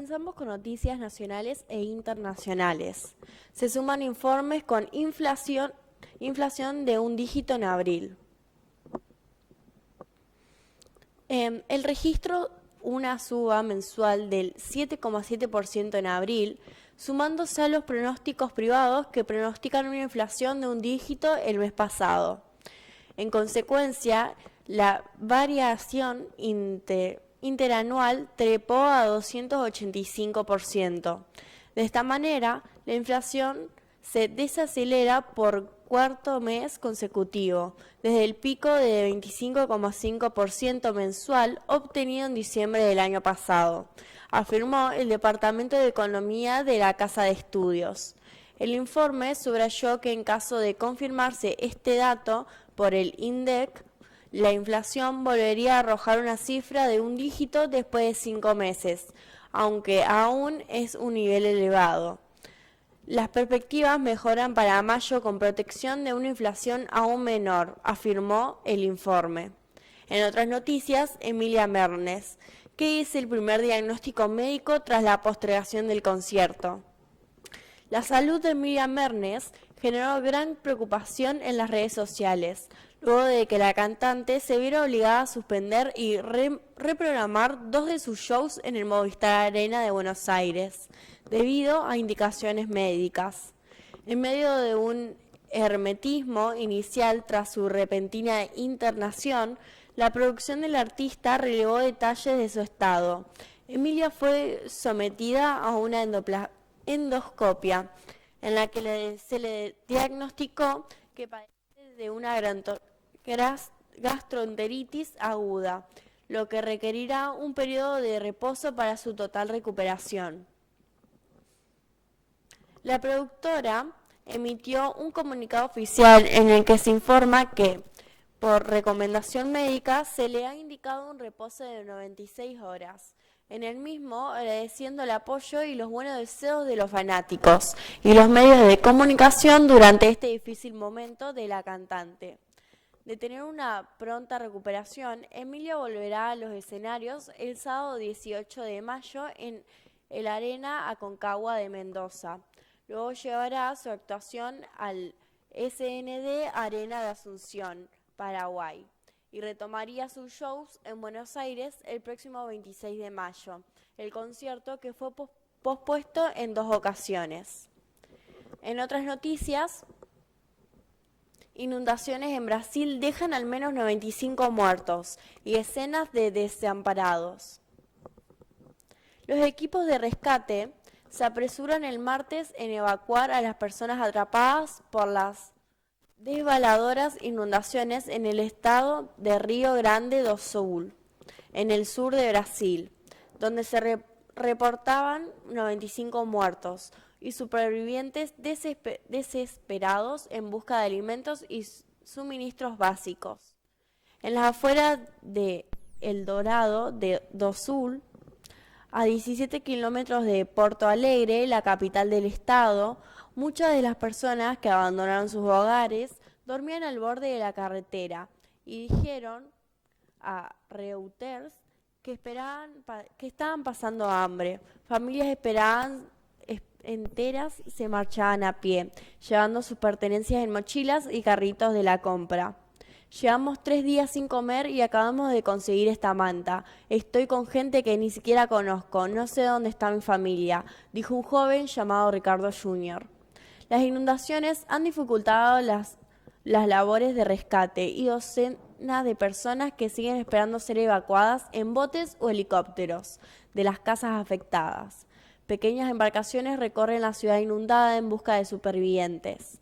Comenzamos con noticias nacionales e internacionales. Se suman informes con inflación de un dígito en abril. El registro una suba mensual del 7,7% en abril, sumándose a los pronósticos privados que pronostican una inflación de un dígito el mes pasado. En consecuencia, la variación interanual trepó a 285%. De esta manera, la inflación se desacelera por cuarto mes consecutivo, desde el pico de 25,5% mensual obtenido en diciembre del año pasado, afirmó el Departamento de Economía de la Casa de Estudios. El informe subrayó que en caso de confirmarse este dato por el INDEC, la inflación volvería a arrojar una cifra de un dígito después de 5 meses, aunque aún es un nivel elevado. Las perspectivas mejoran para mayo con protección de una inflación aún menor, afirmó el informe. En otras noticias, Emilia Mernes, que es el primer diagnóstico médico tras la postergación del concierto. La salud de Emilia Mernes generó gran preocupación en las redes sociales, luego de que la cantante se viera obligada a suspender y reprogramar 2 de sus shows en el Movistar Arena de Buenos Aires, debido a indicaciones médicas. En medio de un hermetismo inicial tras su repentina internación, la producción del artista relevó detalles de su estado. Emilia fue sometida a una endoscopia, en la que se le diagnosticó que padece de una gastroenteritis aguda, lo que requerirá un periodo de reposo para su total recuperación. La productora emitió un comunicado oficial en el que se informa que, por recomendación médica, se le ha indicado un reposo de 96 horas. En el mismo, agradeciendo el apoyo y los buenos deseos de los fanáticos y los medios de comunicación durante este difícil momento de la cantante. De tener una pronta recuperación, Emilia volverá a los escenarios el sábado 18 de mayo en el Arena Aconcagua de Mendoza. Luego llevará su actuación al SND Arena de Asunción, Paraguay, y retomaría sus shows en Buenos Aires el próximo 26 de mayo, el concierto que fue pospuesto en 2 ocasiones. En otras noticias, inundaciones en Brasil dejan al menos 95 muertos y decenas de desamparados. Los equipos de rescate se apresuran el martes en evacuar a las personas atrapadas por las desvaladoras inundaciones en el estado de Río Grande do Sul, en el sur de Brasil, donde se reportaban 95 muertos y supervivientes desesperados en busca de alimentos y suministros básicos. En las afueras de El Dorado do Sul, a 17 kilómetros de Porto Alegre, la capital del estado, muchas de las personas que abandonaron sus hogares dormían al borde de la carretera y dijeron a Reuters que estaban pasando hambre. Familias enteras se marchaban a pie, llevando sus pertenencias en mochilas y carritos de la compra. Llevamos 3 días sin comer y acabamos de conseguir esta manta. Estoy con gente que ni siquiera conozco, no sé dónde está mi familia, dijo un joven llamado Ricardo Jr. Las inundaciones han dificultado las labores de rescate y docenas de personas que siguen esperando ser evacuadas en botes o helicópteros de las casas afectadas. Pequeñas embarcaciones recorren la ciudad inundada en busca de supervivientes.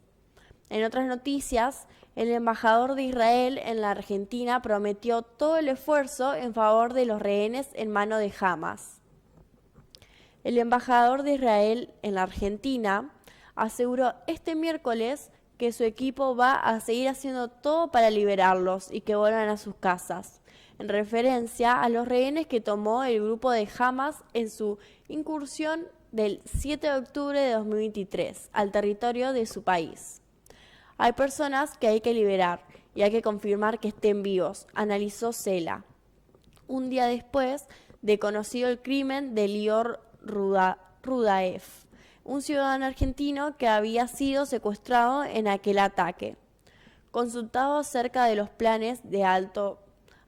En otras noticias, el embajador de Israel en la Argentina prometió todo el esfuerzo en favor de los rehenes en manos de Hamas. El embajador de Israel en la Argentina aseguró este miércoles que su equipo va a seguir haciendo todo para liberarlos y que vuelvan a sus casas, en referencia a los rehenes que tomó el grupo de Hamas en su incursión del 7 de octubre de 2023 al territorio de su país. Hay personas que hay que liberar y hay que confirmar que estén vivos, analizó Cela. Un día después de conocido el crimen de Lior Rudaev, un ciudadano argentino que había sido secuestrado en aquel ataque. Consultado acerca de los planes de alto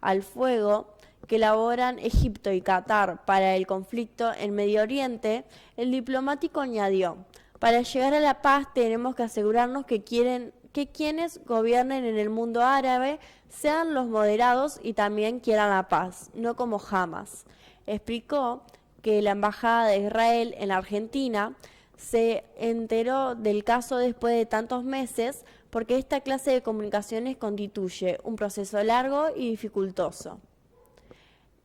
al fuego que elaboran Egipto y Qatar para el conflicto en Medio Oriente, el diplomático añadió: para llegar a la paz tenemos que asegurarnos que quienes gobiernen en el mundo árabe sean los moderados y también quieran la paz, no como Hamas. Explicó que la Embajada de Israel en la Argentina se enteró del caso después de tantos meses porque esta clase de comunicaciones constituye un proceso largo y dificultoso.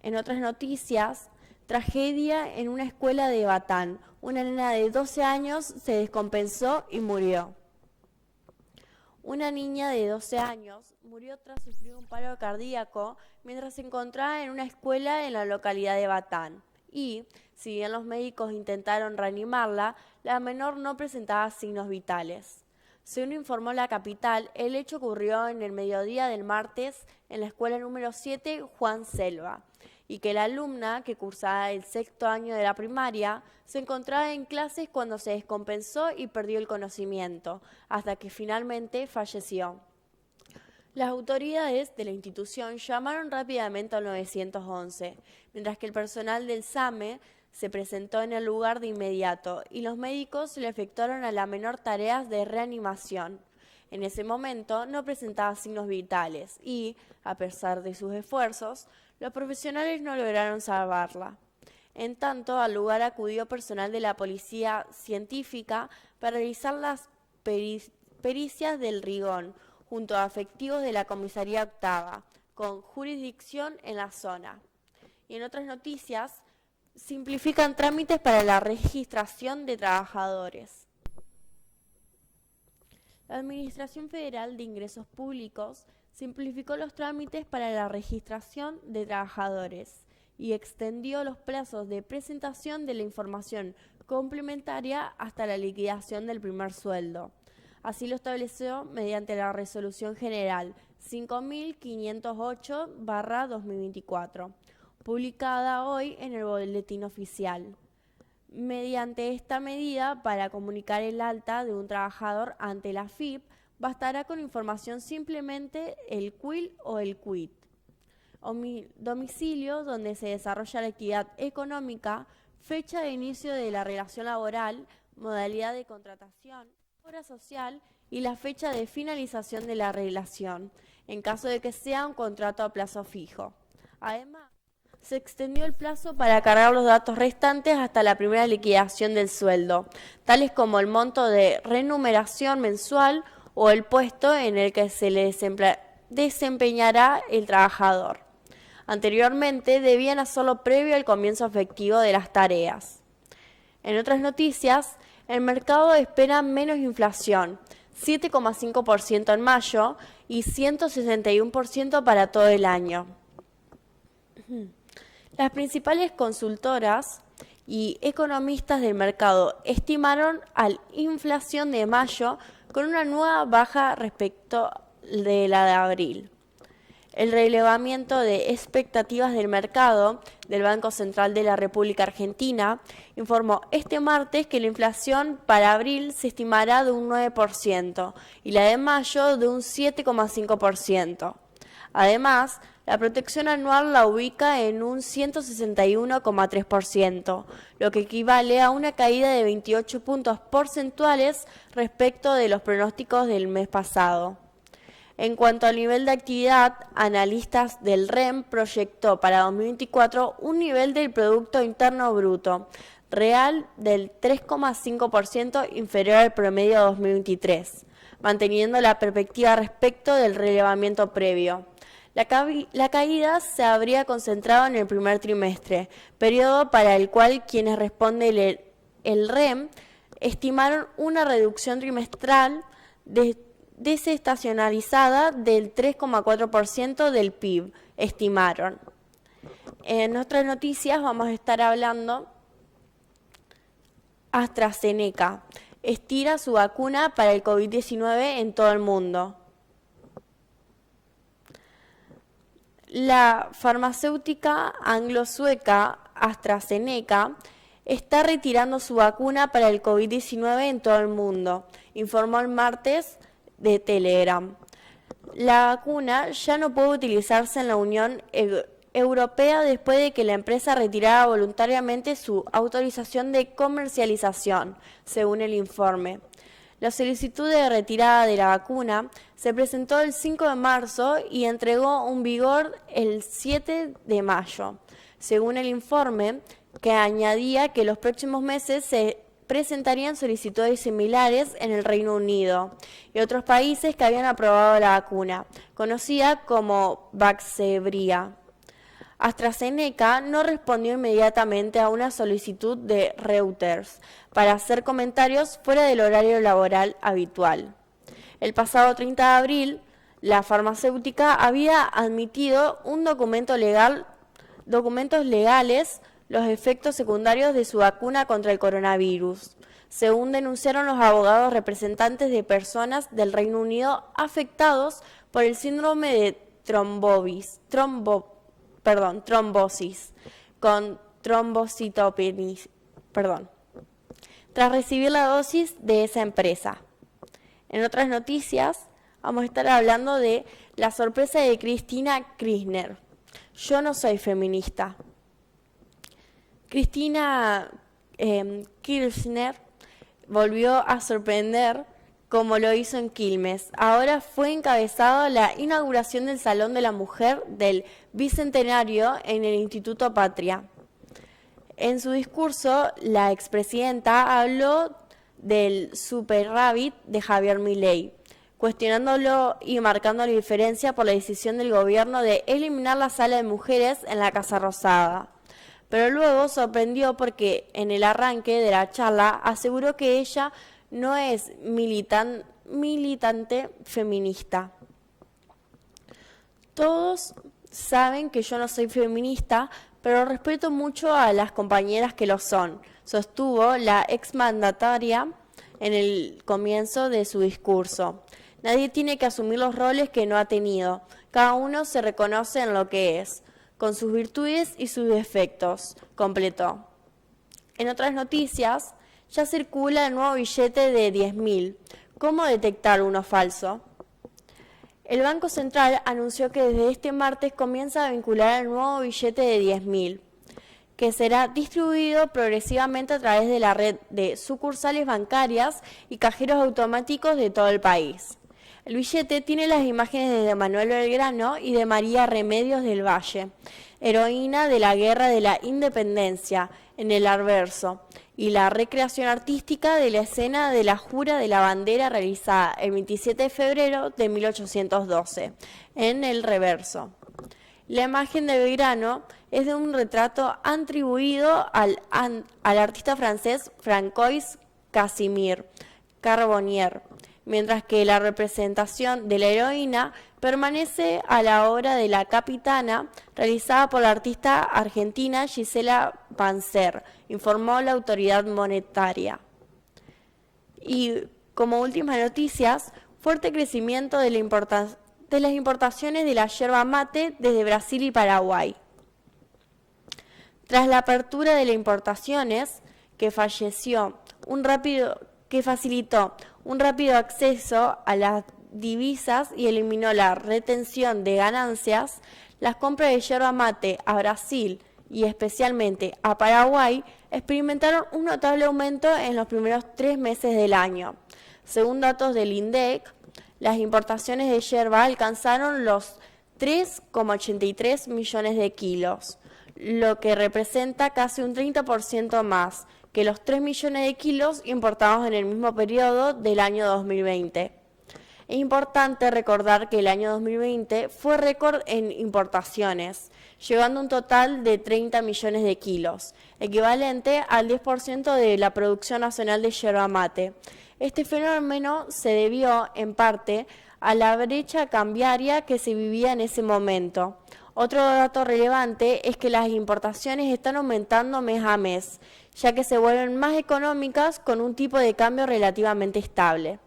En otras noticias, tragedia en una escuela de Batán. Una nena de 12 años se descompensó y murió. Una niña de 12 años murió tras sufrir un paro cardíaco mientras se encontraba en una escuela en la localidad de Batán. Y, si bien los médicos intentaron reanimarla, la menor no presentaba signos vitales. Según informó La Capital, el hecho ocurrió en el mediodía del martes en la escuela número 7 Juan Selva, y que la alumna, que cursaba el 6º año de la primaria, se encontraba en clases cuando se descompensó y perdió el conocimiento, hasta que finalmente falleció. Las autoridades de la institución llamaron rápidamente al 911, mientras que el personal del SAME se presentó en el lugar de inmediato y los médicos le efectuaron a la menor tareas de reanimación. En ese momento no presentaba signos vitales y, a pesar de sus esfuerzos, los profesionales no lograron salvarla. En tanto, al lugar acudió personal de la policía científica para realizar las pericias del Rigón, junto a efectivos de la comisaría octava, con jurisdicción en la zona. Y en otras noticias, simplifican trámites para la registración de trabajadores. La Administración Federal de Ingresos Públicos simplificó los trámites para la registración de trabajadores y extendió los plazos de presentación de la información complementaria hasta la liquidación del primer sueldo. Así lo estableció mediante la Resolución General 5508/2024, publicada hoy en el Boletín Oficial. Mediante esta medida, para comunicar el alta de un trabajador ante la AFIP, bastará con información simplemente el CUIL o el CUIT. Domicilio donde se desarrolla la actividad económica, fecha de inicio de la relación laboral, modalidad de contratación, hora social y la fecha de finalización de la relación, en caso de que sea un contrato a plazo fijo. Además, se extendió el plazo para cargar los datos restantes hasta la primera liquidación del sueldo, tales como el monto de remuneración mensual o el puesto en el que se le desempeñará el trabajador. Anteriormente debían hacerlo previo al comienzo efectivo de las tareas. En otras noticias, el mercado espera menos inflación, 7,5% en mayo y 161% para todo el año. Las principales consultoras y economistas del mercado estimaron a la inflación de mayo con una nueva baja respecto de la de abril. El relevamiento de expectativas del mercado del Banco Central de la República Argentina informó este martes que la inflación para abril se estimará de un 9% y la de mayo de un 7,5%. Además, la protección anual la ubica en un 161,3%, lo que equivale a una caída de 28 puntos porcentuales respecto de los pronósticos del mes pasado. En cuanto al nivel de actividad, analistas del REM proyectó para 2024 un nivel del Producto Interno Bruto real del 3,5% inferior al promedio de 2023, manteniendo la perspectiva respecto del relevamiento previo. La caída se habría concentrado en el primer trimestre, periodo para el cual quienes responden el REM estimaron una reducción trimestral desestacionalizada del 3,4% del PIB, estimaron. En otras noticias vamos a estar hablando AstraZeneca estira su vacuna para el COVID-19 en todo el mundo. La farmacéutica anglo-sueca AstraZeneca está retirando su vacuna para el COVID-19 en todo el mundo, informó el martes de Telegram. La vacuna ya no puede utilizarse en la Unión Europea después de que la empresa retirara voluntariamente su autorización de comercialización, según el informe. La solicitud de retirada de la vacuna se presentó el 5 de marzo y entregó un vigor el 7 de mayo, según el informe, que añadía que los próximos meses se presentarían solicitudes similares en el Reino Unido y otros países que habían aprobado la vacuna, conocida como Vaxzevria. AstraZeneca no respondió inmediatamente a una solicitud de Reuters para hacer comentarios fuera del horario laboral habitual. El pasado 30 de abril, la farmacéutica había admitido documentos legales los efectos secundarios de su vacuna contra el coronavirus, según denunciaron los abogados representantes de personas del Reino Unido afectados por el síndrome de trombosis con trombocitopenia, tras recibir la dosis de esa empresa. En otras noticias, vamos a estar hablando de la sorpresa de Cristina Kirchner. Yo no soy feminista. Cristina Kirchner volvió a sorprender como lo hizo en Quilmes. Ahora fue encabezado la inauguración del Salón de la Mujer del Bicentenario en el Instituto Patria. En su discurso, la expresidenta habló del superávit de Javier Milei, cuestionándolo y marcando la diferencia por la decisión del gobierno de eliminar la sala de mujeres en la Casa Rosada. Pero luego sorprendió porque en el arranque de la charla aseguró que ella no es militante feminista. Todos saben que yo no soy feminista, pero respeto mucho a las compañeras que lo son, sostuvo la exmandataria en el comienzo de su discurso. Nadie tiene que asumir los roles que no ha tenido. Cada uno se reconoce en lo que es, con sus virtudes y sus defectos, completó. En otras noticias, ya circula el nuevo billete de 10.000. ¿Cómo detectar uno falso? El Banco Central anunció que desde este martes comienza a vincular el nuevo billete de 10.000, que será distribuido progresivamente a través de la red de sucursales bancarias y cajeros automáticos de todo el país. El billete tiene las imágenes de Manuel Belgrano y de María Remedios del Valle, heroína de la Guerra de la Independencia, en el arverso, y la recreación artística de la escena de la Jura de la Bandera realizada el 27 de febrero de 1812, en el reverso. La imagen de Belgrano es de un retrato atribuido al artista francés Francois Casimir Carbonnier, mientras que la representación de la heroína permanece a la obra de la capitana, realizada por la artista argentina Gisela Panzer, informó la autoridad monetaria. Y como últimas noticias, fuerte crecimiento de las importaciones de la yerba mate desde Brasil y Paraguay. Tras la apertura de las importaciones, que facilitó un rápido acceso a las divisas y eliminó la retención de ganancias, las compras de yerba mate a Brasil y especialmente a Paraguay experimentaron un notable aumento en los primeros 3 meses del año. Según datos del INDEC, las importaciones de yerba alcanzaron los 3,83 millones de kilos, lo que representa casi un 30% más que los 3 millones de kilos importados en el mismo periodo del año 2020. Es importante recordar que el año 2020 fue récord en importaciones, llegando a un total de 30 millones de kilos, equivalente al 10% de la producción nacional de yerba mate. Este fenómeno se debió, en parte, a la brecha cambiaria que se vivía en ese momento. Otro dato relevante es que las importaciones están aumentando mes a mes, ya que se vuelven más económicas con un tipo de cambio relativamente estable.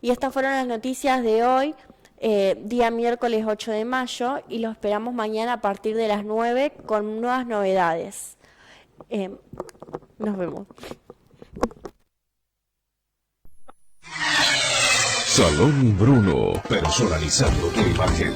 Y estas fueron las noticias de hoy, día miércoles 8 de mayo, y los esperamos mañana a partir de las 9 con nuevas novedades. Nos vemos. Salón Bruno, personalizando tu imagen.